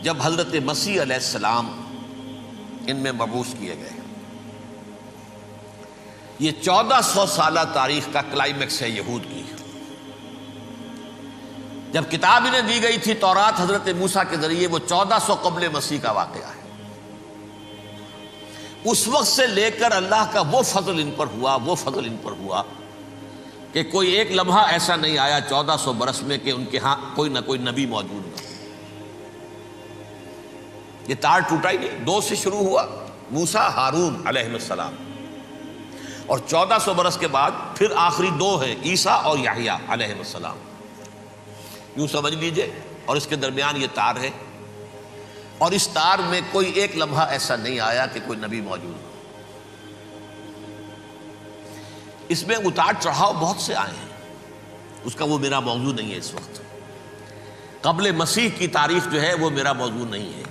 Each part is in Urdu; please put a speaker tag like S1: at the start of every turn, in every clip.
S1: جب حضرت مسیح علیہ السلام ان میں مبعوث کیے گئے. یہ 1400 سالہ تاریخ کا کلائمیکس ہے یہود کی. جب کتاب انہیں دی گئی تھی تورات حضرت موسیٰ کے ذریعے، وہ 1400 قبل مسیح کا واقعہ ہے. اس وقت سے لے کر اللہ کا وہ فضل ان پر ہوا کہ کوئی ایک لمحہ ایسا نہیں آیا 1400 برس میں کہ ان کے ہاں کوئی نہ کوئی نبی موجود نہ. یہ تار ٹوٹا ہی نہیں. 2 سے شروع ہوا، موسیٰ ہارون علیہ السلام، اور 1400 برس کے بعد پھر آخری 2 ہیں، عیسیٰ اور یحییٰ علیہ السلام. یوں سمجھ لیجئے. اور اس کے درمیان یہ تار ہے، اور اس تار میں کوئی ایک لمحہ ایسا نہیں آیا کہ کوئی نبی موجود ہو. اس میں اتار چڑھاؤ بہت سے آئے ہیں، اس کا وہ میرا موضوع نہیں ہے. اس وقت قبل مسیح کی تاریخ جو ہے وہ میرا موضوع نہیں ہے.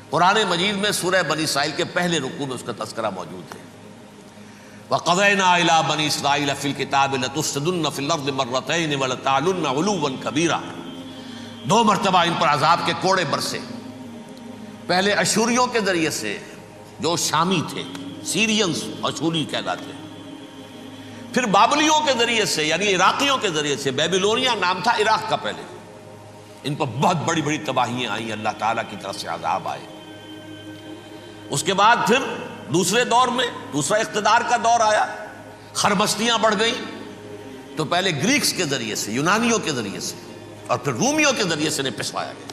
S1: قرآن مجید میں سورہ بنی اسرائیل کے پہلے رکوع میں اس کا تذکرہ موجود ہے. وَقَضَيْنَا إِلَىٰ بَنِي إِسْرَائِيلَ فِي الْكِتَابِ لَتُفْسِدُنَّ فِي الْأَرْضِ مَرَّتَيْنِ وَلَتَعْلُنَّ عُلُوًّا كَبِيرًا. 2 مرتبہ ان پر عذاب کے کوڑے برسے. پہلے اشوریوں کے ذریعے سے جو شامی تھے، سیرینز اشوری کہلاتے ہیں. پھر بابلیوں کے ذریعے سے یعنی عراقیوں کے ذریعے سے، بیبیلونیا نام تھا عراق کا پہلے. ان پر بہت بڑی بڑی تباہیاں آئیں، اللہ تعالیٰ کی طرف سے عذاب آئے. اس کے بعد پھر دوسرے دور میں دوسرا اقتدار کا دور آیا، خربستیاں بڑھ گئیں. تو پہلے گریکس کے ذریعے سے، یونانیوں کے ذریعے سے، اور پھر رومیوں کے ذریعے سے پسوایا گیا.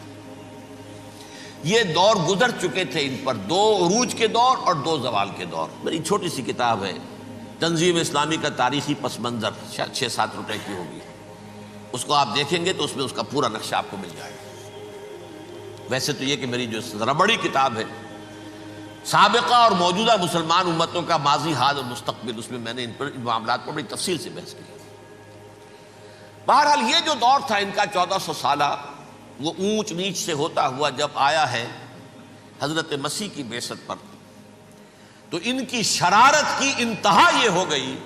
S1: یہ دور گزر چکے تھے ان پر، 2 عروج کے دور اور 2 زوال کے دور. میری چھوٹی سی کتاب ہے تنظیم اسلامی کا تاریخی پس منظر، شاید 6-7 روپے کی ہوگی. اس کو آپ دیکھیں گے تو اس میں اس کا پورا نقشہ آپ کو مل جائے گا. ویسے تو یہ کہ میری جو ذرا بڑی کتاب ہے سابقہ اور موجودہ مسلمان امتوں کا ماضی، حال اور مستقبل، اس میں میں نے ان معاملات پر بڑی تفصیل سے بحث کی. بہرحال یہ جو دور تھا ان کا 1400 سالہ، وہ اونچ نیچ سے ہوتا ہوا جب آیا ہے حضرت مسیح کی بعثت پر، تو ان کی شرارت کی انتہا یہ ہو گئی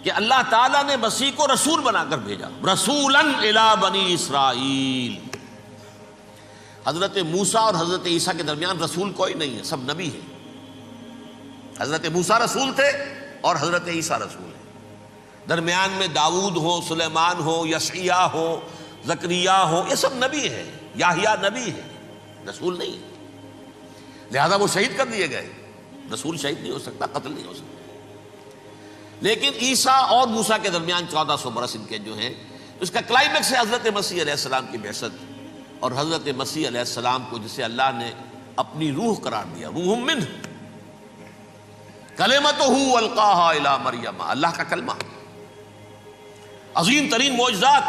S1: کہ اللہ تعالیٰ نے مسیح کو رسول بنا کر بھیجا. رسولاً الی بنی اسرائیل. حضرت موسیٰ اور حضرت عیسیٰ کے درمیان رسول کوئی نہیں ہے، سب نبی ہیں. حضرت موسیٰ رسول تھے اور حضرت عیسیٰ رسول ہیں. درمیان میں داؤد ہو، سلیمان ہو، یشعیاء ہو، زکریا ہو، یہ سب نبی ہیں. یحییٰ نبی ہیں، رسول نہیں ہے. لہذا وہ شہید کر دیے گئے. رسول شہید نہیں ہو سکتا، قتل نہیں ہو سکتا. لیکن عیسیٰ اور موسیٰ کے درمیان 1400 برس ان کے جو ہیں، اس کا کلائمیکس ہے حضرت مسیح علیہ السلام کی بعثت. اور حضرت مسیح علیہ السلام کو جسے اللہ نے اپنی روح قرار دیا، روح منہ، کلمتہ القاہا الی مریم، اللہ کا کلمہ، عظیم ترین معجزات.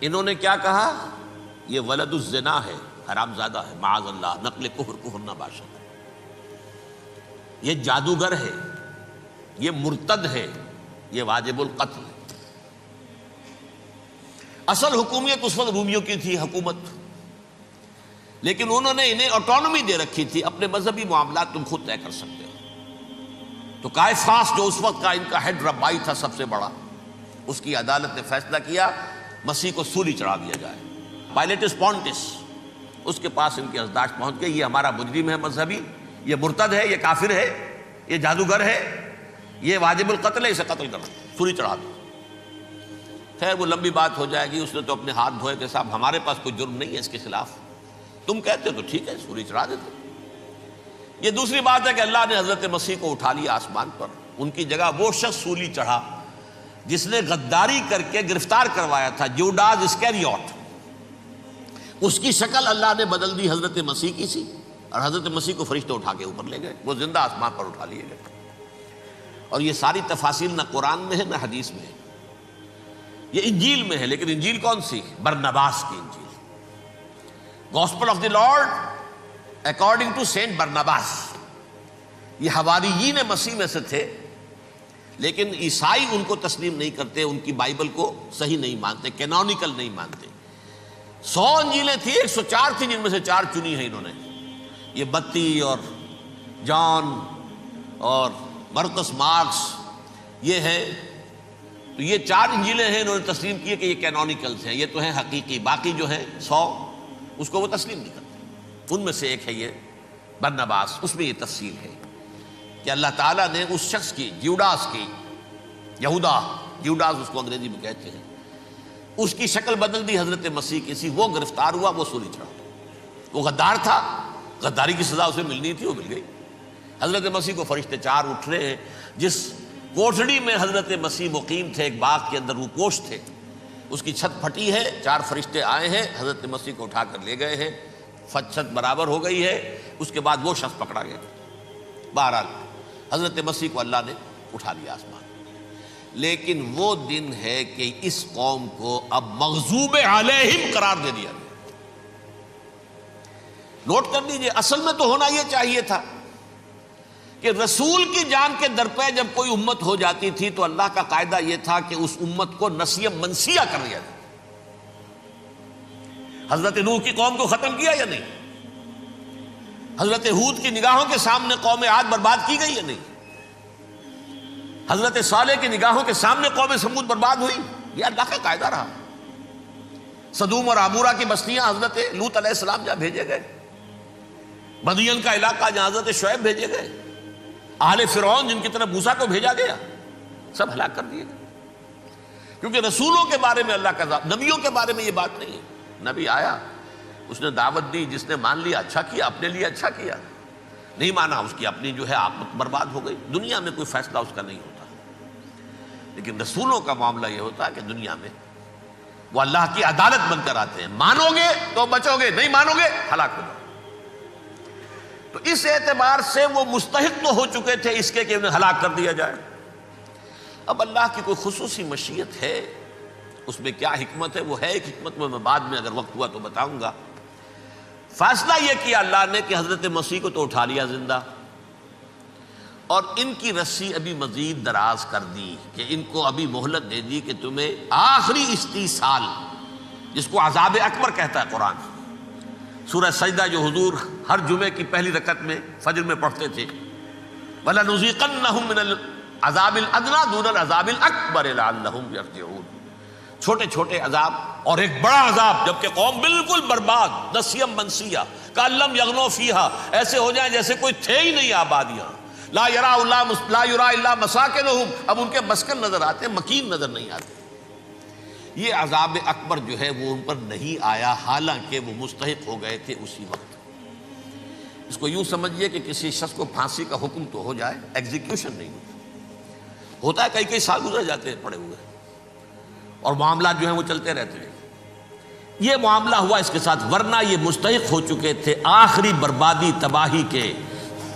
S1: انہوں نے کیا کہا؟ یہ ولد الزنا ہے، حرام زادہ ہے، معاذ اللہ، نقل کفر نہ باشد. یہ جادوگر ہے، یہ مرتد ہے، یہ واجب القتل. اصل حکومت اس وقت رومیوں کی تھی حکومت، لیکن انہوں نے انہیں آٹونومی دے رکھی تھی، اپنے مذہبی معاملات تم خود طے کر سکتے ہو. تو قائفاس جو اس وقت کا ان کا ہیڈ ربائی تھا سب سے بڑا، اس کی عدالت نے فیصلہ کیا مسیح کو سولی چڑھا دیا جائے. پائلیٹس پونٹس، اس کے پاس ان کی ازداشت پہنچ گئی، یہ ہمارا مجرم ہے مذہبی، یہ مرتد ہے، یہ کافر ہے، یہ جادوگر ہے، یہ واجب القتل ہے، اسے قتل کرو، سولی چڑھا دو. خیر وہ لمبی بات ہو جائے گی. اس نے تو اپنے ہاتھ دھوئے کہ صاحب ہمارے پاس کوئی جرم نہیں ہے اس کے خلاف، تم کہتے ہو تو ٹھیک ہے، سولی چڑھا دیتے. یہ دوسری بات ہے کہ اللہ نے حضرت مسیح کو اٹھا لیا آسمان پر. ان کی جگہ وہ شخص سولی چڑھا جس نے غداری کر کے گرفتار کروایا تھا، جوڈاس اسکیریوٹ. اس کی شکل اللہ نے بدل دی حضرت مسیح کی سی، اور حضرت مسیح کو فرشتے اٹھا کے اوپر لے گئے، وہ زندہ آسمان پر اٹھا لیے گئے. اور یہ ساری تفاصیل نہ قرآن میں ہے نہ حدیث میں ہے، یہ انجیل میں ہے. لیکن انجیل کون سی؟ برنباس کی انجیل، gospel of the Lord according to saint Barnabas. یہ حواریین مسیح میں سے تھے، لیکن عیسائی ان کو تسلیم نہیں کرتے، ان کی بائبل کو صحیح نہیں مانتے، کینونیکل نہیں مانتے. 100 انجیلیں تھیں، 104 تھیں، جن میں سے 4 چنی ہیں انہوں نے. یہ متی اور جان اور مرقس مارکس، یہ ہے تو یہ 4 انجیلیں ہیں، انہوں نے تسلیم کیے کہ یہ کینونیکلز ہیں، یہ تو ہیں حقیقی، باقی جو ہیں 100 اس کو وہ تسلیم نہیں کرتے۔ ان میں سے ایک ہے یہ برنباس، اس میں یہ تفصیل ہے کہ اللہ تعالیٰ نے اس شخص کی، جیوڈاس کی، یہودا جیوڈاس اس کو انگریزی میں کہتے ہیں، اس کی شکل بدل دی حضرت مسیح کی سی، وہ گرفتار ہوا، وہ سولی چڑھا۔ وہ غدار تھا، غداری کی سزا اسے ملنی تھی، وہ مل گئی۔ حضرت مسیح کو فرشتے 4 اٹھ رہے ہیں، جس کوٹھڑی میں حضرت مسیح مقیم تھے، ایک باغ کے اندر روپوش تھے، اس کی چھت پھٹی ہے، 4 فرشتے آئے ہیں، حضرت مسیح کو اٹھا کر لے گئے ہیں، چھت برابر ہو گئی ہے، اس کے بعد وہ شخص پکڑا گیا۔ بہرحال حضرت مسیح کو اللہ نے اٹھا لیا آسمان۔ لیکن وہ دن ہے کہ اس قوم کو اب مغضوب علیہم قرار دے دیا گیا۔ نوٹ کر لیجئے، اصل میں تو ہونا یہ چاہیے تھا کہ رسول کی جان کے درپے جب کوئی امت ہو جاتی تھی تو اللہ کا قاعدہ یہ تھا کہ اس امت کو نسیہ منسیہ کر دیا جائے۔ حضرت نوح کی قوم کو ختم کیا یا نہیں؟ حضرت ہود کی نگاہوں کے سامنے قوم عاد برباد کی گئی یا نہیں؟ حضرت صالح کی نگاہوں کے سامنے قوم سمود برباد ہوئی؟ یہ اللہ کا قاعدہ رہا۔ سدوم اور عمورہ کی بستیاں حضرت لوط علیہ السلام جہاں بھیجے گئے، مدین کا علاقہ جہاں حضرت شعیب بھیجے گئے، اہل فرعون جن کی طرف موسیٰ کو بھیجا گیا، سب ہلاک کر دیے گئے۔ کیونکہ رسولوں کے بارے میں اللہ کا نبیوں کے بارے میں یہ بات نہیں ہے۔ نبی آیا، اس نے دعوت دی، جس نے مان لیا اچھا کیا، اپنے لیے اچھا کیا، نہیں مانا اس کی اپنی جو ہے عاقبت برباد ہو گئی۔ دنیا میں کوئی فیصلہ اس کا نہیں ہوتا، لیکن رسولوں کا معاملہ یہ ہوتا ہے کہ دنیا میں وہ اللہ کی عدالت بن کر آتے ہیں، مانو گے تو بچو گے، نہیں مانو گے ہلاک ہو جاؤ۔ تو اس اعتبار سے وہ مستحق تو ہو چکے تھے اس کے کہ انہیں ہلاک کر دیا جائے۔ اب اللہ کی کوئی خصوصی مشیت ہے، اس میں کیا حکمت ہے، وہ ہے ایک حکمت، میں بعد میں اگر وقت ہوا تو بتاؤں گا۔ فیصلہ یہ کیا اللہ نے کہ حضرت مسیح کو تو اٹھا لیا زندہ، اور ان کی رسی ابھی مزید دراز کر دی، کہ ان کو ابھی مہلت دے دی کہ تمہیں آخری استیصال، جس کو عذاب اکبر کہتا ہے قرآن، سورہ سجدہ جو حضور ہر جمعے کی پہلی رکعت میں فجر میں پڑھتے تھے، وَلَنُذِيقَنَّهُم مِّنَ الْعَذَابِ الْأَدْنَىٰ دُونَ الْعَذَابِ الْأَكْبَرِ لَعَلَّهُمْ يَرْجِعُونَ۔ چھوٹے چھوٹے عذاب اور ایک بڑا عذاب، جبکہ قوم بالکل برباد، نسیم منسیہ، کأن لم یغنوا فیہا، ایسے ہو جائیں جیسے کوئی تھے ہی نہیں آباد یہاں۔ لا یرا الا مساکنہم، اب ان کے مسکن نظر آتے ہیں، مکین نظر نہیں آتے۔ یہ عذاب اکبر جو ہے وہ ان پر نہیں آیا، حالانکہ وہ مستحق ہو گئے تھے اسی وقت۔ اس کو یوں سمجھیے کہ کسی شخص کو پھانسی کا حکم تو ہو جائے، ایگزیکیوشن نہیں ہوتا ہے، کئی سال گزر جاتے ہیں پڑے ہوئے، اور معاملات جو ہیں وہ چلتے رہتے ہیں۔ یہ معاملہ ہوا اس کے ساتھ، ورنہ یہ مستحق ہو چکے تھے آخری بربادی تباہی کے،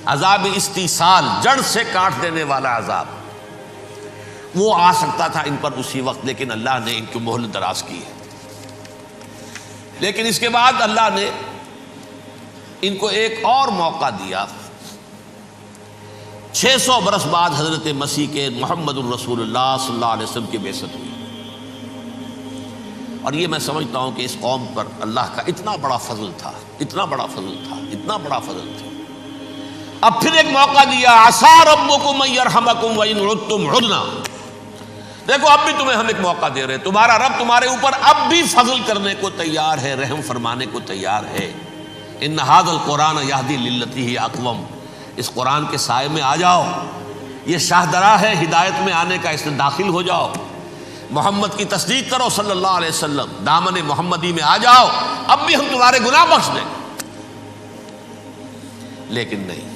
S1: عذاب استیصال، جڑ سے کاٹ دینے والا عذاب، وہ آ سکتا تھا ان پر اسی وقت، لیکن اللہ نے ان کی مہلت دراز کی ہے۔ لیکن اس کے بعد اللہ نے ان کو ایک اور موقع دیا۔ 600 برس بعد حضرت مسیح کے محمد الرسول اللہ صلی اللہ علیہ وسلم کی بعثت ہوئی، اور یہ میں سمجھتا ہوں کہ اس قوم پر اللہ کا اتنا بڑا فضل تھا، اتنا بڑا فضل تھا، اتنا بڑا فضل تھا۔ اب پھر ایک موقع دیا، عسیٰ ربکم ان یرحمکم وان عدتم عدنا۔ دیکھو اب بھی تمہیں ہم ایک موقع دے رہے ہیں، تمہارا رب تمہارے اوپر اب بھی فضل کرنے کو تیار ہے، رحم فرمانے کو تیار ہے۔ ان ھذا القرآن یہدی للتی ہی اقوم، اس قرآن کے سائے میں آ جاؤ، یہ شاہدرا ہے ہدایت میں آنے کا، اس میں داخل ہو جاؤ، محمد کی تصدیق کرو صلی اللہ علیہ وسلم، دامن محمدی میں آ جاؤ، اب بھی ہم تمہارے گناہ بخش دیں۔ لیکن نہیں،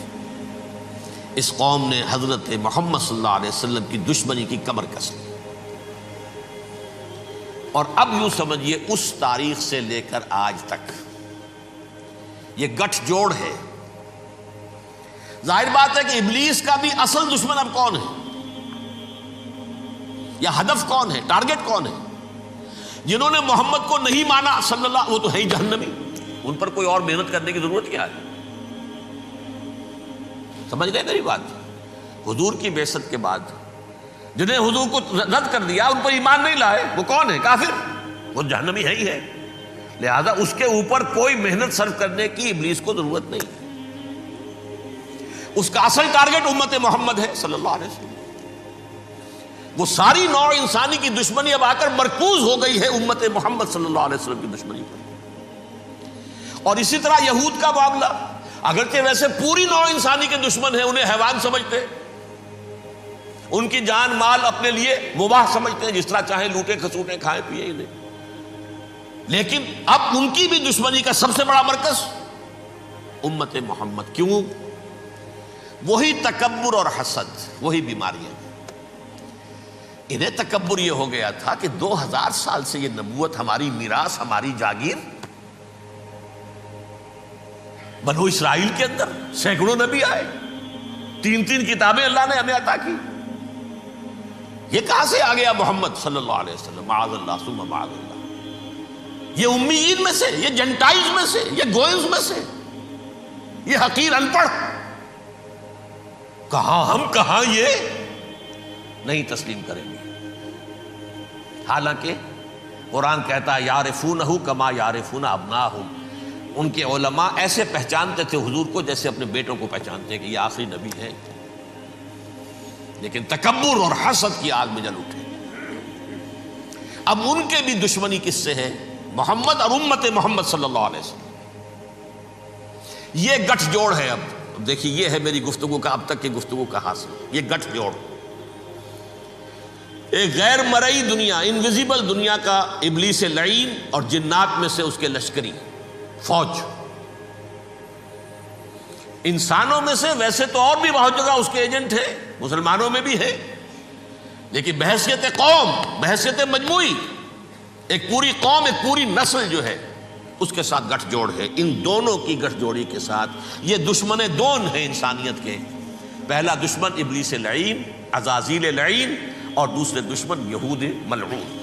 S1: اس قوم نے حضرت محمد صلی اللہ علیہ وسلم کی دشمنی کی کمر کس لی، اور اب یوں سمجھیے اس تاریخ سے لے کر آج تک یہ گٹھ جوڑ ہے۔ ظاہر بات ہے کہ ابلیس کا بھی اصل دشمن اب کون ہے، یا ہدف کون ہے، ٹارگٹ کون ہے؟ جنہوں نے محمد کو نہیں مانا صلی اللہ، وہ تو ہے ہی جہنمی، ان پر کوئی اور محنت کرنے کی ضرورت کیا ہے؟ سمجھ گئے میری بات؟ حضور کی بعثت کے بعد جنہیں حضور کو رد کر دیا، ان پر ایمان نہیں لائے، وہ کون ہے؟ کافر، وہ جہنمی ہے ہی ہے۔ لہذا اس کے اوپر کوئی محنت صرف کرنے کی ابلیس کو ضرورت نہیں ہے، اس کا اصل ٹارگٹ امت محمد ہے صلی اللہ علیہ وسلم۔ وہ ساری نوع انسانی کی دشمنی اب آ کر مرکوز ہو گئی ہے امت محمد صلی اللہ علیہ وسلم کی دشمنی پر۔ اور اسی طرح یہود کا معاملہ، اگرچہ ویسے پوری نوع انسانی کے دشمن ہیں، انہیں حیوان سمجھتے، ان کی جان مال اپنے لیے مباح سمجھتے ہیں، جس طرح چاہیں لوٹے کھسوٹے کھائیں پیے انہیں، لیکن اب ان کی بھی دشمنی کا سب سے بڑا مرکز امت محمد۔ کیوں؟ وہی تکبر اور حسد، وہی بیماریاں۔ انہیں تکبر یہ ہو گیا تھا کہ 2000 سال سے یہ نبوت ہماری میراث، ہماری جاگیر، بنو اسرائیل کے اندر سینکڑوں نبی آئے، 3 کتابیں اللہ نے ہمیں عطا کی، یہ کہاں سے آ گیا محمد صلی اللہ علیہ وسلم؟ معاذ اللہ ثم معاذ اللہ، یہ امیین میں سے، یہ جنٹائلز میں سے، یہ گوئنز میں سے، یہ حقیر ان پڑھ، کہاں ہم کہاں یہ نہیں تسلیم کریں گے۔ حالانکہ قرآن کہتا ہے یعرفونہ کما یعرفون ابناہم، ان کے علماء ایسے پہچانتے تھے حضور کو جیسے اپنے بیٹوں کو پہچانتے ہیں کہ یہ آخری نبی ہے، لیکن تکبر اور حسد کی آگ میں جل اٹھے۔ اب ان کے بھی دشمنی کس سے ہے؟ محمد اور امت محمد صلی اللہ علیہ وسلم۔ یہ گٹھ جوڑ ہے۔ اب دیکھیے، یہ ہے میری گفتگو کا اب تک کی گفتگو کا حاصل، یہ گٹھ جوڑ، ایک غیر مرئی دنیا، انویزیبل دنیا کا ابلیس لعین اور جنات میں سے اس کے لشکری فوج، انسانوں میں سے ویسے تو اور بھی بہت جگہ اس کے ایجنٹ ہیں، مسلمانوں میں بھی ہے، لیکن بحیثیت قوم، بحیثیت مجموعی، ایک پوری قوم، ایک پوری نسل جو ہے اس کے ساتھ گٹھ جوڑ ہے۔ ان دونوں کی گٹھ جوڑی کے ساتھ یہ دشمن دون ہیں انسانیت کے، پہلا دشمن ابلیس لعین، عزازیل لعین، اور دوسرے دشمن یہود ملعون۔